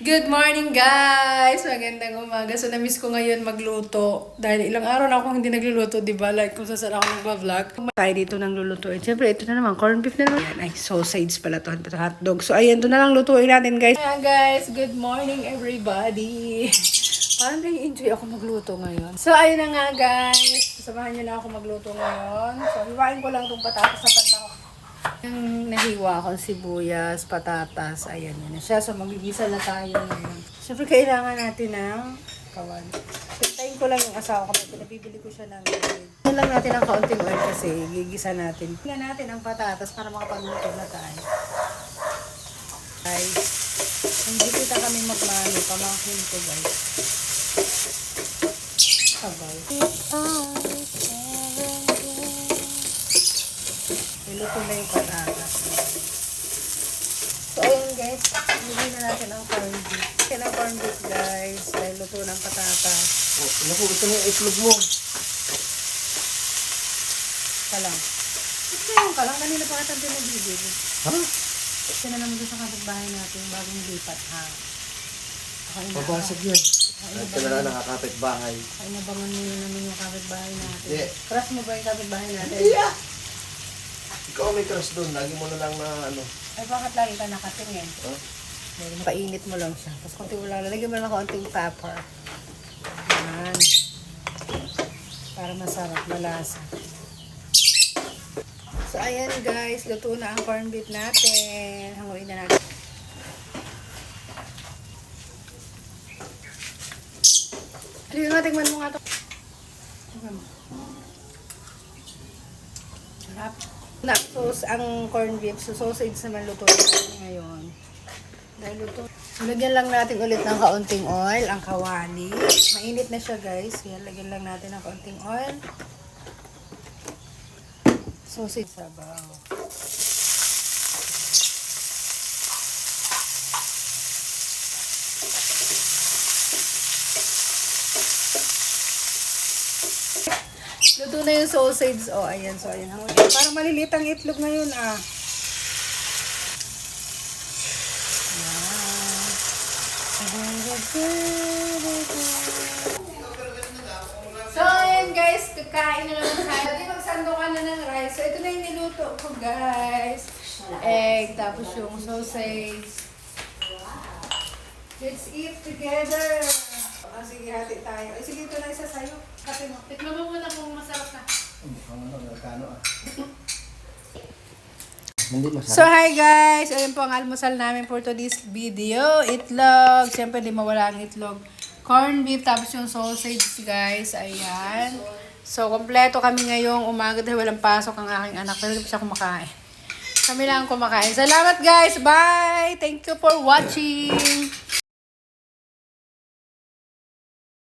Good morning, guys! Magandang umaga. So, na-miss ko ngayon magluto. Dahil ilang araw na akong hindi nagluluto, di ba? Like, kung saan ako nag-vlog. Tayo dito nang lulutuin. Siyempre, ito na naman. Corned beef na naman. Ayan, ay, sausage pala to. Hotdog. So, ayan, ito na lang lutuin natin, guys. Ayan, guys. Good morning, everybody. Parang nai-enjoy ako magluto ngayon. So, ayun na nga, guys. Samahan niyo na ako magluto ngayon. So, hiwain ko lang itong patatas sa pandaw. Yung nahiwa akong sibuyas, patatas, ayan yun na siya. So, magigisa na tayo ngayon. Siyempre, kailangan natin ng kawan. Pintayin ko lang yung asawa ko. Pinabibili ko siya ng gawin. Yan lang natin ang kaunting oil kasi gigisa natin. Tingnan natin ang patatas para makapagluto na tayo. Guys, hindi kita kami magmano. Pamangkin ko, guys. Sabay. Niluto na yung patatas. So, ayun guys, hindi na natin ang corned beef. Kaya ng corned beef guys, dahil luto ng patatas. Oh, naku, ito na yung itlog mo. Kalang. Ito yung kalang, kanina pa katang pinabibili. Ha? Ito na naman doon sa kapitbahay natin, bagong lipat ha. Papasok yun. Ito na lang nakakapit bahay. Ay, nabangon muna namin yung kapitbahay natin. Yeah. Crush mo ba yung kapitbahay natin? Yeah! Ikaw may crush doon. Lagi mo na lang na ano. Ay, bakit lagi ka nakatingin? Huh? Painit mo lang siya. Tapos konti wala. Lagyan mo lang kaunting pepper. Yan. Para masarap, malasa. So, ayan guys. Luto na ang corned beef natin. Hanguin na natin. Halika nga, tingnan mo nga ito. Tingnan mo. Sarap. Na-sauce ang corned beef. So, sausage naman luto natin ngayon. Dahil luto. So, lagyan lang natin ulit ng kaunting oil. Ang kawali. Mainit na siya guys. Yan, lagyan lang natin ng kaunting oil. Sausage sabaw. Luto na yung sausage. Oh, ayan. So, ayan. Parang maliliit ang itlog ngayon, ah. So, ayan guys. Kakain na naman tayo. Dati magsandukan na ng rice. So, ito na yung niluto ko, guys. Egg, tapos yung sausage. Let's eat together. Oh, sige, hati tayo. Eh, sige, ito na isa sa'yo. Hati mo. Tikman mo muna kung masarap na. Hindi masarap. So, hi guys! Ayun po ang almusal namin for today's video. Itlog. Siyempre, di mawala ang itlog. Corned beef, tapos yung sausage, guys. Ayan. So, kompleto kami ngayong umaga dahil walang pasok ang aking anak. Pero hindi pa siya kumakain. Kami lang ang kumakain. Salamat guys! Bye! Thank you for watching!